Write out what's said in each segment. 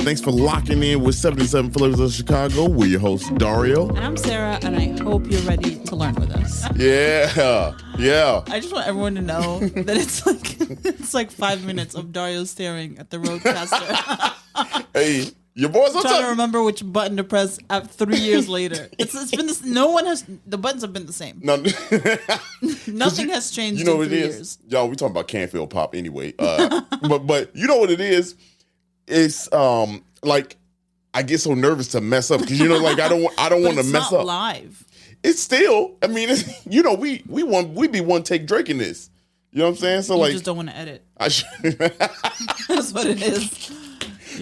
Thanks for locking in with 77 Flavors of Chicago. We're your hosts, Dario. And I'm Sarah, and I hope you're ready to learn with us. Yeah. I just want everyone to know that it's like 5 minutes of Dario staring at the roadcaster. Hey, your boys trying to remember which button to press 3 years later. It's been this. The buttons have been the same. No, nothing has changed. You know in what 3 it is, years. y'all. We talking about Canfield Pop anyway. But you know what it is. It's like I get so nervous to mess up because like I don't want to mess up. Live. It's still. I mean, we be one take Drake in this. You know what I'm saying? So You just don't want to edit. That's what it is.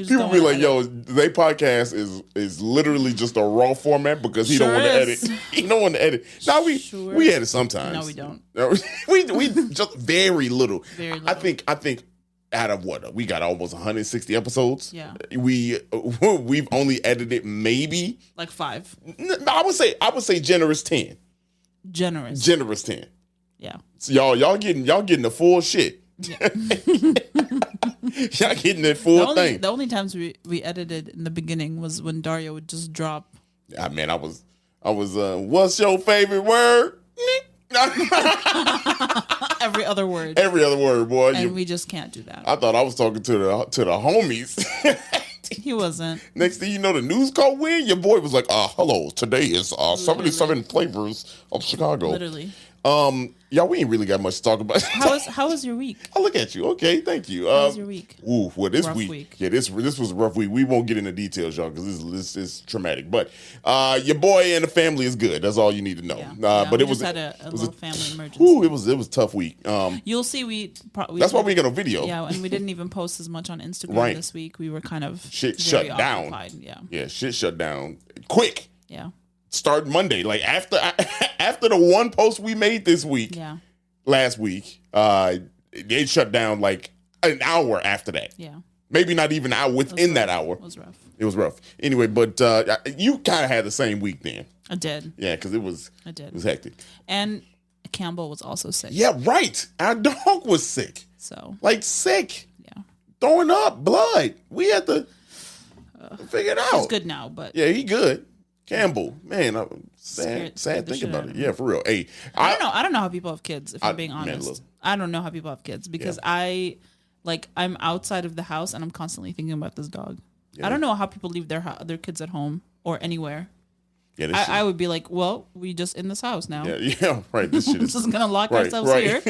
People be like, "Yo, they podcast is literally just a raw format because he don't want to edit. He don't want to edit." Now we edit sometimes. No, we don't. we just very little. Very little. I think out of what we got almost 160 episodes. Yeah. We've only edited maybe like 5. I would say generous 10. Generous 10. Yeah. So y'all getting the full shit. Yeah. Y'all getting that full thing. The only times we edited in the beginning was when Dario would just drop. I mean, I was what's your favorite word? Every other word. Every other word, boy. And we just can't do that. I thought I was talking to the homies. He wasn't. Next thing you know, the news call win. Your boy was like, hello, today is 77 Flavors of Chicago. Literally. Y'all, we ain't really got much to talk about. How was your week? I look at you. Okay, thank you. How was your week? Well, this rough week. Yeah, this was a rough week. We won't get into details, y'all, because this is traumatic. But your boy and the family is good. That's all you need to know. But it was had a little family emergency. It was a tough week. You'll see. We that's why we ain't got no video. Yeah, and we didn't even post as much on Instagram this week. We were kind of shit shut occupied. down. Yeah, shit shut down quick. Yeah. Start Monday, like after the one post we made this week. Yeah. Last week, it shut down like an hour after that. Yeah. Maybe not even an hour within that hour. It was rough. Anyway, but you kind of had the same week then. I did. Yeah, because it was hectic. And Campbell was also sick. Yeah, right. Our dog was sick. So. Like sick. Yeah. Throwing up blood. We had to figure it out. He's good now, but. Yeah, he good. Campbell, man, sad thinking about it. Yeah, for real. Hey, I don't know how people have kids. If I'm being honest, I don't know how people have kids because I'm outside of the house and I'm constantly thinking about this dog. Yeah. I don't know how people leave their kids at home or anywhere. Yeah, I would be like, well, we just in this house now. Yeah, right. This shit is just gonna lock ourselves here.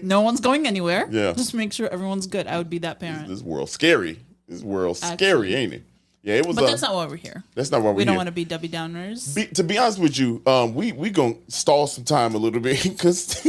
No one's going anywhere. Yeah, just make sure everyone's good. I would be that parent. This world's scary. Scary, ain't it? Yeah, it was. But that's not why we're here. That's not why we're here. We don't want to be Debbie Downers. To be honest with you, we gonna stall some time a little bit because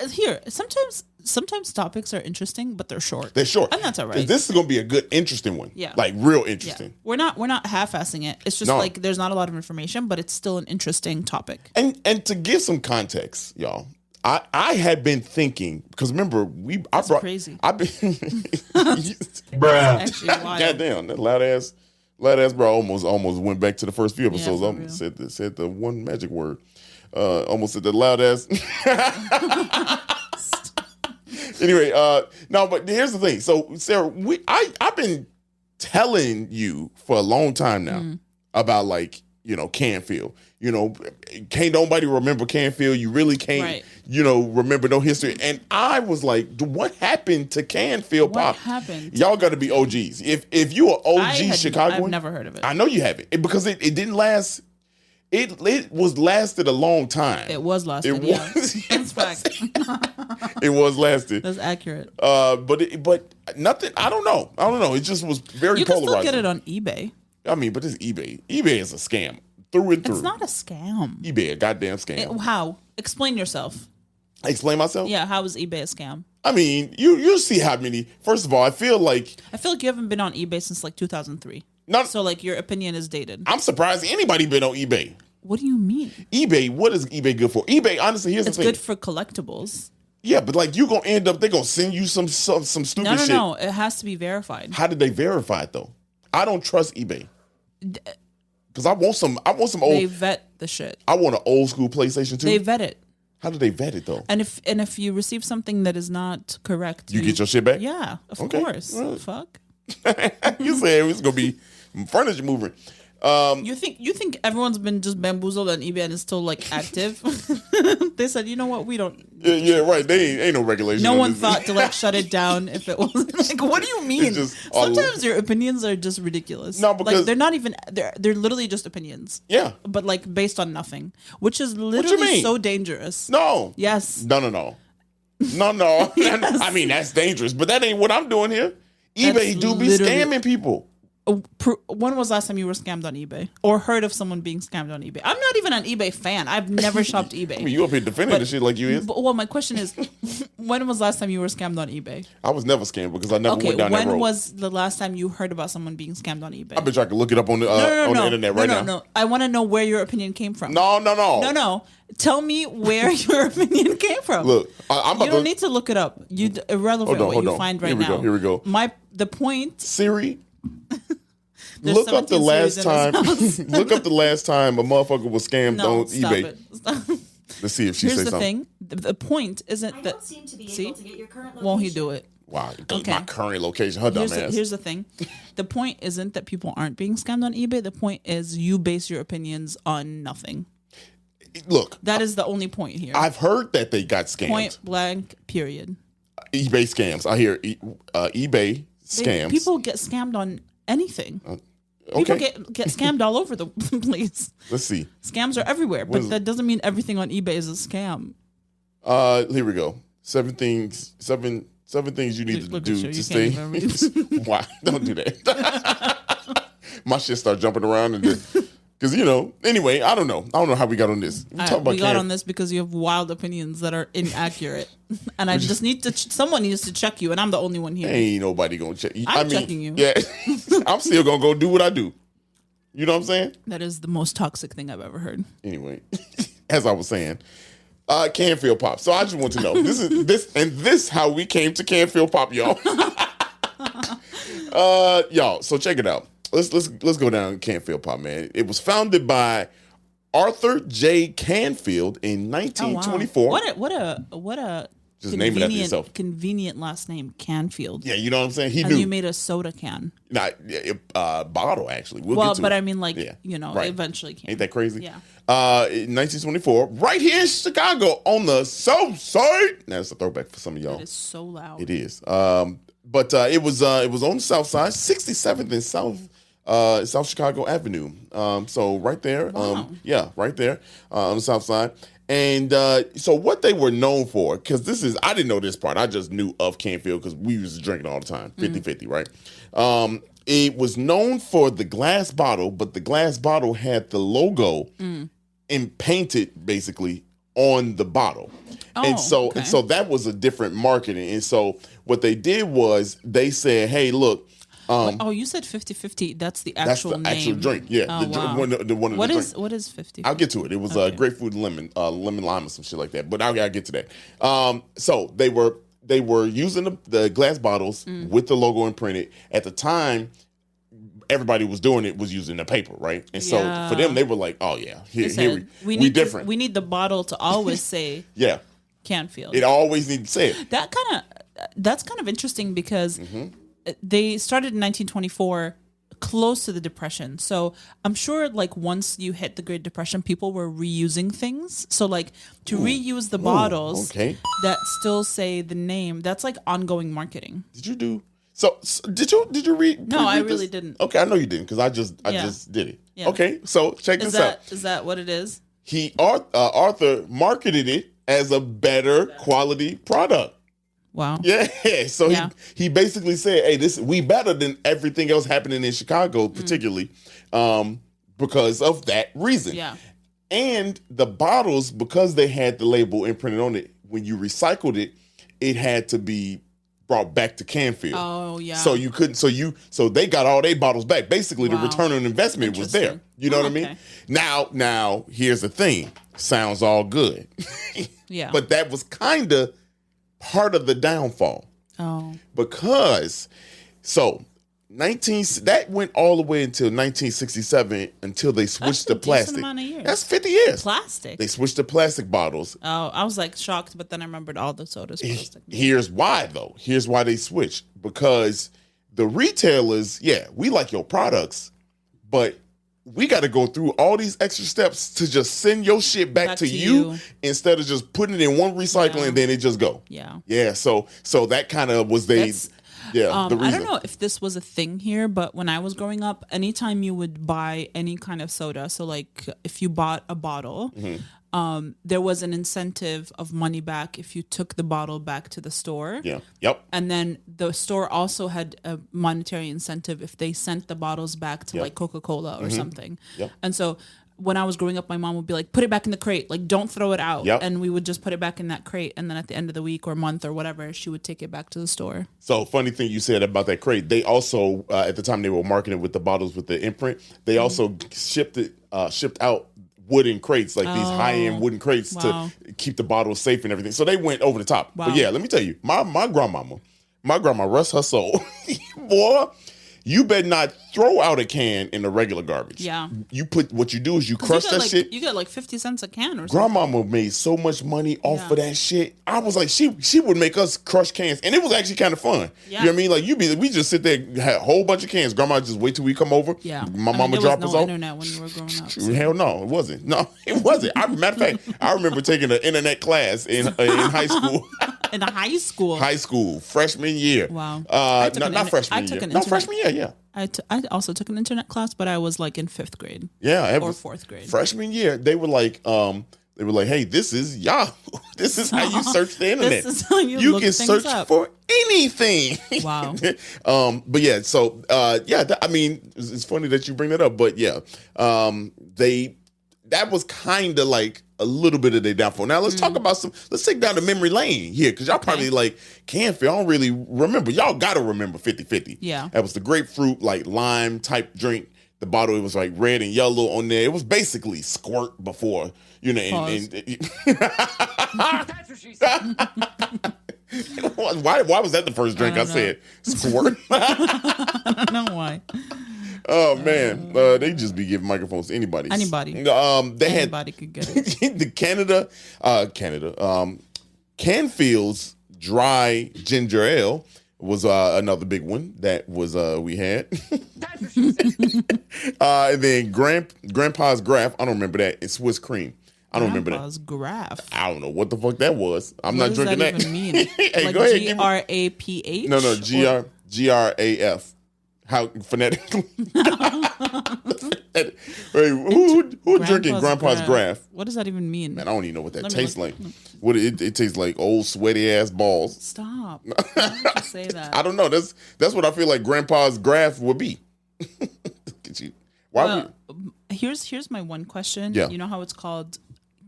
here. Sometimes topics are interesting, but they're short. They're short, and that's all right. This is gonna be a good, interesting one. Yeah, like real interesting. Yeah. We're not half-assing it. It's just like there's not a lot of information, but it's still an interesting topic. And to give some context, y'all. I had been thinking because remember crazy. I've been bruh. Goddamn, that loud ass bro almost went back to the first few episodes. Said the one magic word. Almost said the loud ass. Anyway, no, but here's the thing. So Sarah, I've been telling you for a long time now about Canfield. Can't nobody remember Canfield. You really can't, remember no history. And I was like, what happened to Canfield Pop? What happened? Y'all got to be OGs. If you are OG Chicagoan. I've never heard of it. I know you haven't because it didn't last. It was lasted a long time. It was lasted. That's fact. It was lasted. That's accurate. But nothing. I don't know. It just was very polarizing. You can still get it on eBay. I mean, but it's eBay. eBay is a scam. Through and through. It's not a scam. eBay, a goddamn scam. How? Explain yourself. Explain myself? Yeah, how is eBay a scam? I mean, you'll see how many. First of all, I feel like you haven't been on eBay since 2003. So your opinion is dated. I'm surprised anybody been on eBay. What do you mean? eBay, what is eBay good for? eBay, honestly, here's the thing. It's good for collectibles. Yeah, but you gonna end up, they're gonna send you some stupid shit. No. It has to be verified. How did they verify it though? I don't trust eBay. Because I want some old. They vet the shit. I want an old school PlayStation 2. They vet it. How do they vet it though? And if you receive something that is not correct, you get your shit back. Yeah, of course. Fuck. You said it was gonna be furniture moving. You think everyone's been just bamboozled on eBay and is still like active? They said, you know what, we don't. Yeah, right. They ain't no regulation. No one thought to like shut it down if it wasn't like. What do you mean? Sometimes your opinions are just ridiculous. No, because like they're not even. They're literally just opinions. Yeah, but like based on nothing, which is literally so dangerous. No. Yes. No. Yes. I mean, that's dangerous, but that ain't what I'm doing here. eBay do be scamming people. When was last time you were scammed on eBay or heard of someone being scammed on eBay? I'm not even an eBay fan. I've never shopped eBay. I mean, you up here defending the shit like you is. Well, my question is, when was last time you were scammed on eBay? I was never scammed because I never went down that road. When was the last time you heard about someone being scammed on eBay? I've been trying to look it up on the the internet right now. No. I want to know where your opinion came from. No. Tell me where your opinion came from. Look, you don't need to look it up. Irrelevant what you find right now. Here we go. The point. Siri. Look up the last time. Look up the last time a motherfucker was scammed on eBay. Stop. Let's see if she says something. Here's the thing. The point isn't that. Seem to be able to get your current location. Won't he do it? Wow, my current location. Her dumb ass. Here's the thing. The point isn't that people aren't being scammed on eBay. The point is you base your opinions on nothing. Look, that is the only point here. I've heard that they got scammed. Point blank. Period. eBay scams. I hear eBay scams. People get scammed on anything. People get scammed all over the place. Let's see. Scams are everywhere, but that doesn't mean everything on eBay is a scam. Here we go. Seven things you need to do to stay. Why? Don't do that. My shit start jumping around and because anyway, I don't know how we got on this. We got on this because you have wild opinions that are inaccurate, and I just need to. Someone needs to check you, and I'm the only one here. Ain't nobody gonna check you. I'm checking you. Yeah, I'm still gonna go do what I do. You know what I'm saying? That is the most toxic thing I've ever heard. Anyway, as I was saying, Canfield Pop. So I just want to know this how we came to Canfield Pop, y'all. Y'all. So check it out. Let's go down Canfield Pop, man. It was founded by Arthur J. Canfield in 1924. Oh, wow. What a just name it after yourself. Convenient last name, Canfield. Yeah, you know what I'm saying. He and knew. You made a soda can. Not bottle actually. We'll get to but it. I mean, eventually can. Ain't that crazy? Yeah. In 1924, right here in Chicago on the South Side. Now it's a throwback for some of y'all. It is so loud. It is. But it was on the South Side, 67th and South Chicago Avenue. So right there. Wow. Right there on the South Side. And so what they were known for, because I didn't know this part. I just knew of Canfield because we used to drink it all the time, 50-50, right? It was known for the glass bottle, but the glass bottle had the logo and painted basically on the bottle. And so that was a different marketing. And so what they did was they said, hey, look. You said 50-50. That's the actual name. That's the actual drink. Yeah. What is 50? I'll get to it. It was grapefruit and lemon lime or some shit like that. But I'll get to that. So they were using the glass bottles with the logo imprinted. At the time, everybody was doing it was using the paper, right? And so for them, they were like, oh yeah, we different. We need the bottle to always say Canfield. It always needs to say it. That's kind of interesting because they started in 1924, close to the Depression. So I'm sure like once you hit the Great Depression, people were reusing things. So like to reuse the bottles that still say the name, that's like ongoing marketing. Did you do? So did you read? No, I really didn't. Okay, I know you didn't because I just did it. Yeah. Okay, so check this out. Is that what it is? Arthur marketed it as a better quality product. Wow. Yeah. So he basically said, hey, we better than everything else happening in Chicago, particularly because of that reason. Yeah. And the bottles, because they had the label imprinted on it, when you recycled it, it had to be brought back to Canfield. Oh, yeah. So you couldn't, so they got all their bottles back. Basically, the return on investment was there. You know what I mean? Now, here's the thing. Sounds all good. Yeah. But that was kind of part of the downfall. Oh. Because that went all the way until 1967 until they switched to plastic. Amount of years. That's 50 years. Plastic. They switched to plastic bottles. Oh, I was like shocked, but then I remembered all the sodas plastic. Here's why though. Here's why they switched. Because the retailers, we like your products, but we got to go through all these extra steps to just send your shit back to you instead of just putting it in one recycle and then it just go. Yeah. So that kind of was the reason. I don't know if this was a thing here, but when I was growing up, anytime you would buy any kind of soda, so like if you bought a bottle, there was an incentive of money back if you took the bottle back to the store. Yeah. Yep. And then the store also had a monetary incentive if they sent the bottles back to like Coca-Cola or something. Yep. And so when I was growing up, my mom would be like, put it back in the crate. Like, don't throw it out. Yep. And we would just put it back in that crate. And then at the end of the week or month or whatever, she would take it back to the store. So funny thing you said about that crate. They also, at the time they were marketing with the bottles with the imprint, they also shipped out wooden crates, like these high-end wooden crates to keep the bottles safe and everything. So they went over the top. But yeah, let me tell you, my grandma, rest her soul, boy, you better not throw out a can in the regular garbage. Yeah. What you do is you crush that shit. You get like 50 cents a can or something. Grandmama made so much money off of that shit. I was like, she would make us crush cans. And it was actually kind of fun. Yeah. You know what I mean? Like we just sit there, had a whole bunch of cans. Grandma just wait till we come over. Yeah. My mama drop us off. There was no internet when you were growing up. So. Hell no, it wasn't. No, it wasn't. Matter of fact, I remember taking an internet class in high school. In high school? High school, freshman year. Wow. Not freshman year. No, freshman year, yeah. I also took an internet class, but I was like in 5th grade. Yeah. Or 4th grade. Freshman year, they were like, hey, this is Yahoo. This is how you search the internet. This is how you can search for anything. Wow. But yeah, so I mean, it's funny that you bring that up, but yeah, that was kind of like a little bit of their downfall. Now let's talk about let's take down the memory lane here, because y'all probably like Canfield. I don't really remember. Y'all got to remember 50/50. Yeah. That was the grapefruit, like lime type drink. The bottle, it was like red and yellow on there. It was basically Squirt before, you know. That's what she said. Why was that the first drink I said? Squirt. I don't know why. Oh man, they just be giving microphones to anybody. Anybody could get it. The Canfield's dry ginger ale was another big one that was we had. That's what she said. And then Grandpa's Graph. I don't remember that. It's Swiss cream. I don't remember that. Grandpa's Graph. I don't know what the fuck that was. I'm what not drinking that. What does that even mean? Hey, like go ahead. GRAPH? No, GRAF. How phonetically? Wait, who drinking Grandpa's Graph? What does that even mean? Man, I don't even know what that tastes like. What it tastes like? Old sweaty ass balls. Stop! Why would you say that? I don't know. That's what I feel like Grandpa's Graph would be. Look at you. Here's my one question. Yeah. You know how it's called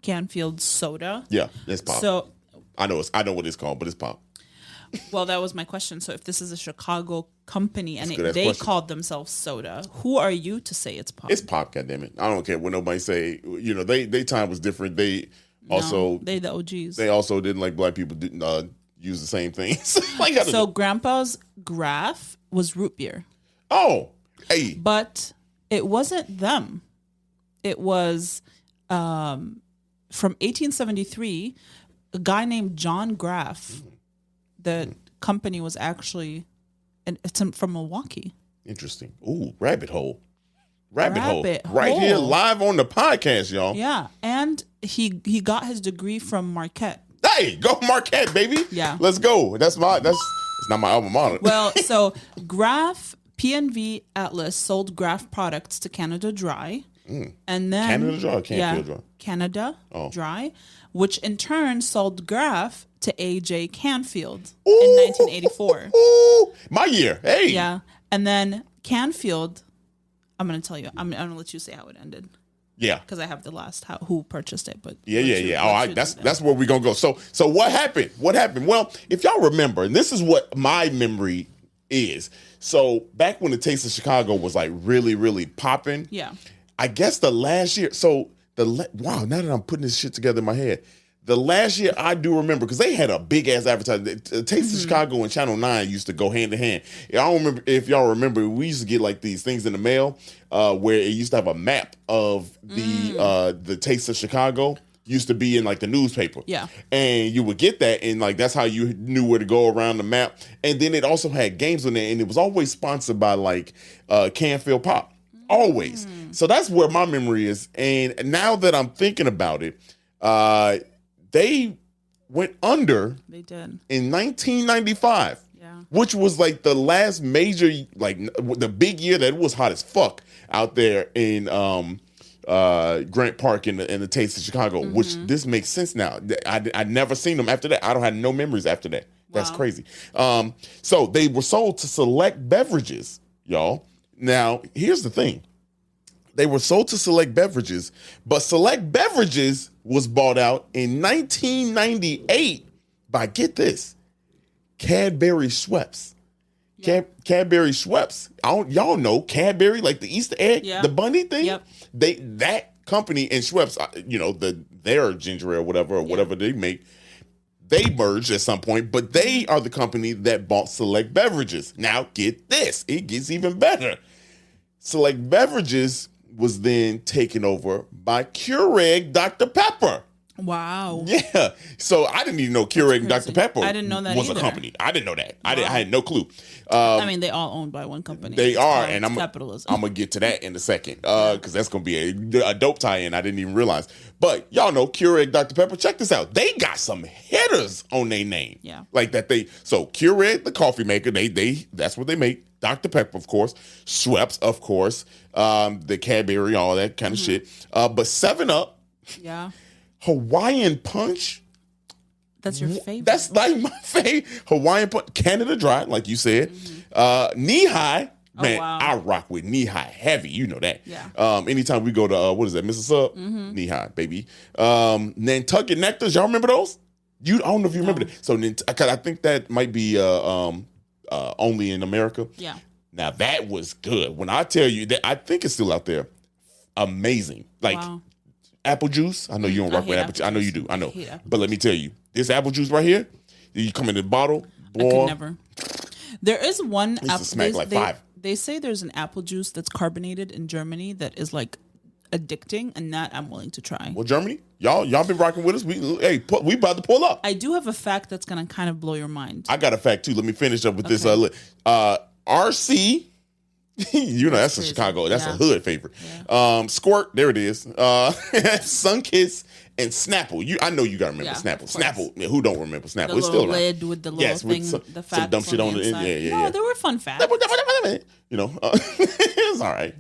Canfield soda? Yeah, it's pop. So I know what it's called, but it's pop. Well, that was my question. So if this is a Chicago company and they called themselves soda, who are you to say it's pop? It's pop, goddammit. I don't care what nobody say. You know, they time was different. They the OGs. They also didn't like black people didn't use the same things. So Grandpa's Graph was root beer. Oh, hey. But it wasn't them. It was from 1873, a guy named John Graff. The company was actually, and it's from Milwaukee. Interesting. Ooh, rabbit hole. Right here, live on the podcast, y'all. Yeah, and he got his degree from Marquette. Hey, go Marquette, baby. Yeah, let's go. It's not my alma mater. Well, so Graff P&V Atlas sold Graff products to Canada Dry, and then Canada Dry, or Canfield Dry. Canada Dry, which in turn sold Graff to A.J. Canfield in 1984. Ooh, my year. Hey. Yeah. And then Canfield, I'm going to tell you, I'm going to let you say how it ended. Yeah. Because I have the last who purchased it. But yeah. All right. That's where we're going to go. So what happened? Well, if y'all remember, and this is what my memory is. So back when the Taste of Chicago was like really, really popping. Yeah. I guess the last year. So wow, now that I'm putting this shit together in my head. The last year I do remember, because they had a big ass advertisement. Taste of Chicago and Channel 9 used to go hand in hand. I don't remember if y'all remember, we used to get like these things in the mail where it used to have a map of the Taste of Chicago used to be in like the newspaper. Yeah. And you would get that, and like that's how you knew where to go around the map. And then it also had games on there, and it was always sponsored by like Canfield Pop. Always. So that's where my memory is. And now that I'm thinking about it, they went under. They did. In 1995. Yeah. Which was like the last major, like the big year that it was hot as fuck out there in Grant Park in the Taste of Chicago, which this makes sense now. I'd never seen them after that. I don't have no memories after that. That's crazy. So they were sold to Select Beverages, y'all. Now, here's the thing. They were sold to Select Beverages, but Select Beverages was bought out in 1998 by, get this, Cadbury Schweppes. Yeah. Cadbury Schweppes. Y'all know Cadbury, like the Easter egg, the bunny thing. Yep. That company and Schweppes, their ginger ale or whatever they make, they merged at some point, but they are the company that bought Select Beverages. Now get this, it gets even better. Select Beverages was then taken over by Keurig Dr. Pepper. Wow. Yeah. So I didn't even know Keurig Dr. Pepper I didn't know that was either. a company. I didn't know that. Wow. I had no clue. I mean, they all owned by one company. They are, and I'm capitalism. going to get to that in a second because that's going to be a dope tie-in I didn't even realize. But y'all know Keurig Dr. Pepper. Check this out. They got some hitters on their name. Yeah. Like that so Keurig, the coffee maker, that's what they make. Dr. Pepper, of course. Schweppes, of course. The Cadbury, all that kind of shit. But 7-Up. Yeah. Hawaiian Punch. That's your favorite. That's like my favorite. Hawaiian Punch. Canada Dry, like you said. Knee High. Man, wow. I rock with Knee High heavy. You know that. Yeah. Anytime we go to, what is that, Mrs. Sub? Knee High, baby. Nantucket Nectars. Y'all remember those? I don't know if you remember that. So I think that might be only in America. Yeah. Now, that was good. When I tell you that, I think it's still out there. Amazing. Like, apple juice. I know you don't rock with apple juice. I know you do. I know. But let me tell you, this apple juice right here, you come in the bottle, boy. I could never. There is one apple. Smack like 5. They say there's an apple juice that's carbonated in Germany that is like addicting, and that I'm willing to try. Well, Germany, y'all been rocking with us. We about to pull up. I do have a fact that's gonna kind of blow your mind. I got a fact too. Let me finish up with this. RC. That's a Chicago. That's a hood favorite. Yeah. Squirt, there it is. Sunkist and Snapple. I know you gotta remember Snapple. Snapple. Who don't remember Snapple? The it's little still lid with the little thing, the fat dumb shit on it. Yeah. No, they were fun facts. It's all right.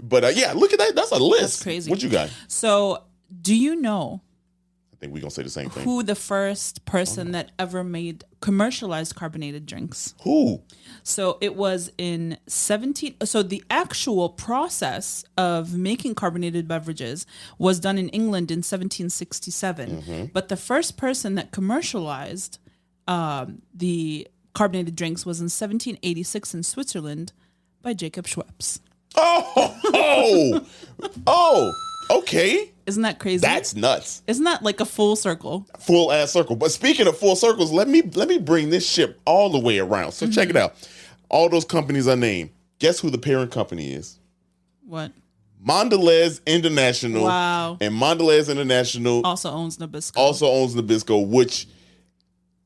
But look at that. That's a list. That's crazy. What you got? So, do you know? I think we're gonna say the same thing. Who the first person that ever commercialized carbonated drinks? Who? So it was in 17. So the actual process of making carbonated beverages was done in England in 1767. But the first person that commercialized the carbonated drinks was in 1786 in Switzerland by Jacob Schweppes. Oh, okay. Isn't that crazy? That's nuts. Isn't that like a full circle? Full ass circle. But speaking of full circles, let me bring this ship all the way around. So check it out. All those companies I named. Guess who the parent company is? What? Mondelez International. Wow. And Mondelez International also owns Nabisco. Which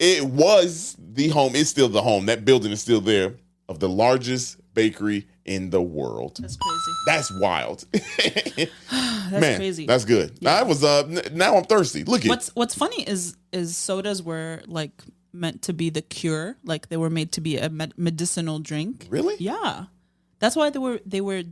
it was the home. It's still the home. That building is still there of the largest bakery in the world. That's crazy. That's wild. That's crazy. That's good. Yeah. I was now I'm thirsty. Look at what's funny is sodas were like meant to be the cure. Like they were made to be a medicinal drink. Really? Yeah. That's why they were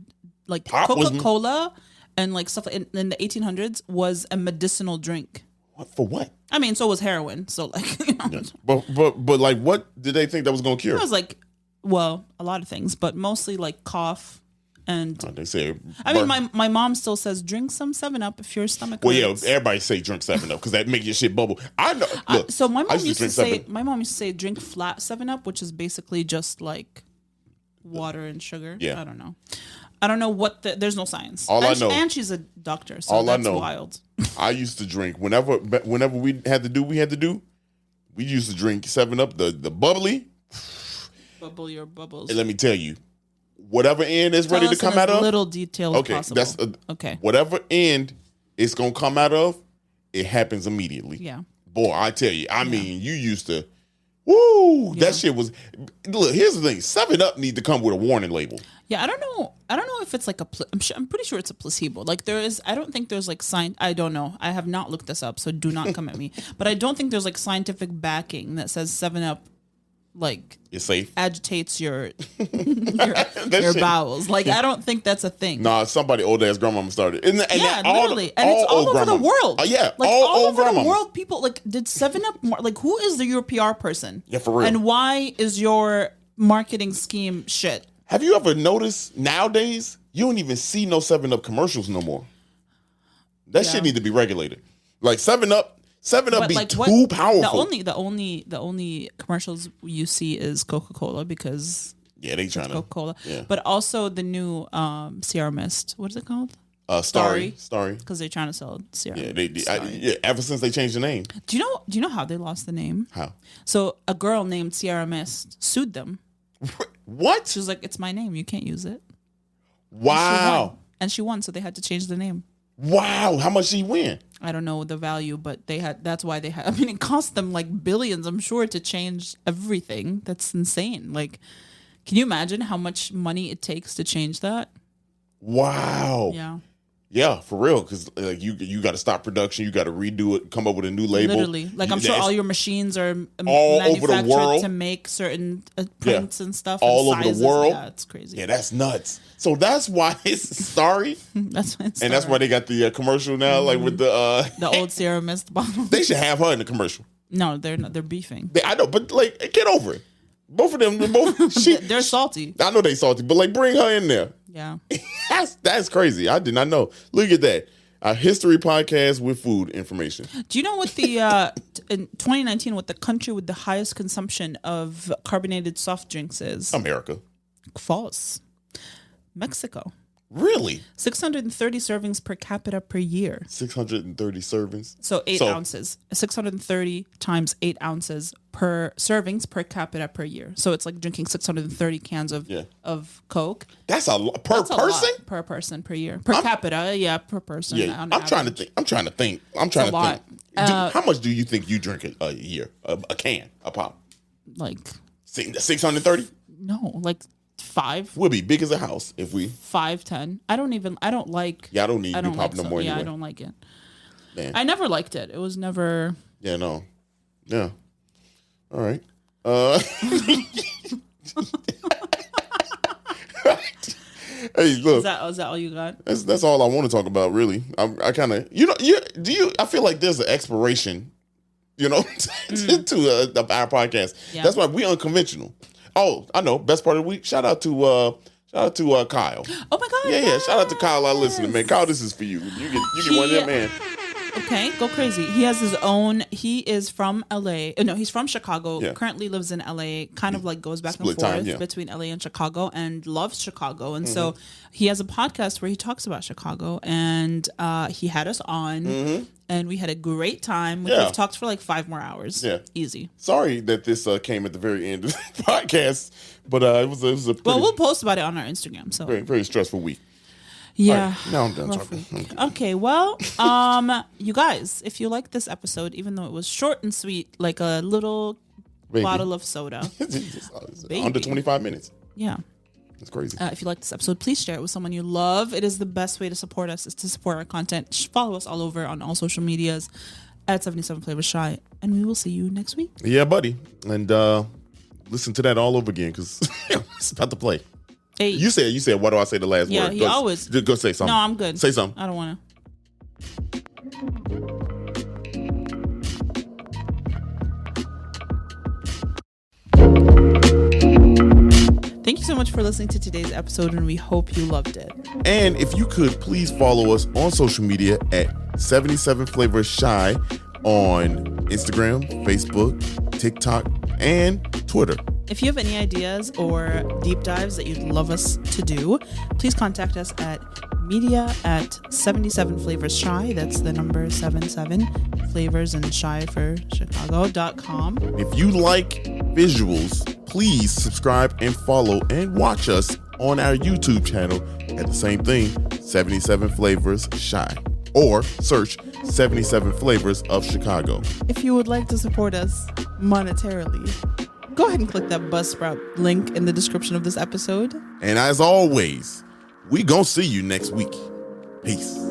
like Pop Coca-Cola and like stuff in the 1800s was a medicinal drink. What, for what? I mean, so was heroin. So like, Yeah. But like, what did they think that was going to cure? It was like, well, a lot of things, but mostly like cough. And they say, I mean, my mom still says drink some 7-Up if your stomach well, hurts. yeah, everybody say drink 7-Up because that make your shit bubble. I know. Look, so my mom used to say 7-Up. my mom used to say drink flat 7-Up, which is basically just like water and sugar. Yeah. I don't know what there's no science. All I know, and she's a doctor, so all that's I know, wild. I used to drink whenever we had to do. We used to drink 7-Up, the bubbly. Bubble your bubbles. And let me tell you, whatever end is ready to come out of, little details. okay, possible. that's okay. Whatever end it's gonna come out of, it happens immediately. Yeah. Boy, I tell you, I mean, you used to, woo, that shit was, look, here's the thing. 7-Up need to come with a warning label. Yeah, I don't know if it's like I'm pretty sure it's a placebo. Like I don't think there's like I don't know. I have not looked this up, so do not come at me. But I don't think there's like scientific backing that says 7-Up like it's safe, agitates your bowels. Like I don't think that's a thing. Nah, somebody old ass grandmama started. And literally, and it's all over the world. Yeah, like all over the grandmamas. world. People like did 7-Up. Like who is your PR person? Yeah, for real. And why is your marketing scheme shit? Have you ever noticed nowadays you don't even see no 7-Up commercials no more? That shit need to be regulated. Like 7-Up be like, too powerful. The only commercials you see is Coca-Cola because they trying to Coca-Cola. Yeah. But also the new Sierra Mist. What is it called? Starry. Because they're trying to sell Sierra. Yeah, they ever since they changed the name. Do you know how they lost the name? How? So a girl named Sierra Mist sued them. What? She was like, "It's my name. You can't use it." Wow. And she won, so they had to change the name. Wow. How much she win? I don't know the value, but that's why they had. I mean, it cost them like billions, I'm sure, to change everything. That's insane. Like, can you imagine how much money it takes to change that? Wow. Yeah. Yeah, for real. Because like you got to stop production. You got to redo it. Come up with a new label. Literally, like I'm sure all your machines are all over the world to make certain prints and stuff. All and over the world. Yeah, it's crazy. Yeah, that's nuts. So that's why it's Starry. That's why it's and that's why they got the commercial now, like with the old Sierra Mist bottle. They should have her in the commercial. No, they're not. They're beefing. I know, but like, get over it. Both of them, they're salty. I know they salty, but like, bring her in there. Yeah, that's crazy. I did not know. Look at that. A history podcast with food information. Do you know what the in 2019 what the country with the highest consumption of carbonated soft drinks is? America. False. Mexico. Really? 630 servings per capita per year. 630 servings. So 8 ounces. 630 times 8 ounces per servings per capita per year. So it's like drinking 630 cans of Coke. That's a lot per person? Per person per year. Per capita, yeah, per person. Yeah, I'm trying to think. How much do you think you drink a year? A can, a pop? Like 630? No, like 5. We'll be big as a house if we 5, 10. I don't like. Yeah, I don't need you pop no more. Yeah, anyway. I don't like it. Man. I never liked it. It was never. Yeah, no. Yeah. All right. Hey, look. Is that all you got? That's all I want to talk about, really. I kind of, I feel like there's an expiration, to our podcast. Yeah. That's why we unconventional. Oh, I know. Best part of the week. Shout out to Kyle. Oh my God. Yeah. Shout out to Kyle, our listener, man. Kyle, this is for you. You get one of them, man. Okay, go crazy. He has his own. He is from LA. No, he's from Chicago. Yeah. Currently lives in LA. Kind of like goes back Split and forth time, between LA and Chicago, and loves Chicago. And so he has a podcast where he talks about Chicago. And he had us on, and we had a great time. We've talked for like 5 more hours. Yeah, easy. Sorry that this came at the very end of the podcast, but it was a pretty, well, we'll post about it on our Instagram. So very, very stressful week. Yeah. Right, now I'm done talking. Okay, well, you guys, if you like this episode, even though it was short and sweet, like a little bottle of soda. Under 25 minutes. Yeah. That's crazy. If you like this episode, please share it with someone you love. It is the best way to support us, is to support our content. Follow us all over on all social medias at 77 Flavors Shy, and we will see you next week. Yeah, buddy. And listen to that all over again, because it's about to play. Hey. You said, what do I say the last word? Yeah, he always. Go say something. No, I'm good. Say something. I don't want to. Thank you so much for listening to today's episode, and we hope you loved it. And if you could, please follow us on social media at 77 Flavors Shy on Instagram, Facebook, TikTok, and Twitter. If you have any ideas or deep dives that you'd love us to do, please contact us at media@77flavorsshy. That's the number 77 flavors and shy for Chicago.com. If you like visuals, please subscribe and follow and watch us on our YouTube channel at the same thing, 77 Flavors Shy. Or search 77 flavors of Chicago. If you would like to support us monetarily, go ahead and click that Buzzsprout link in the description of this episode. And as always, we gonna see you next week. Peace.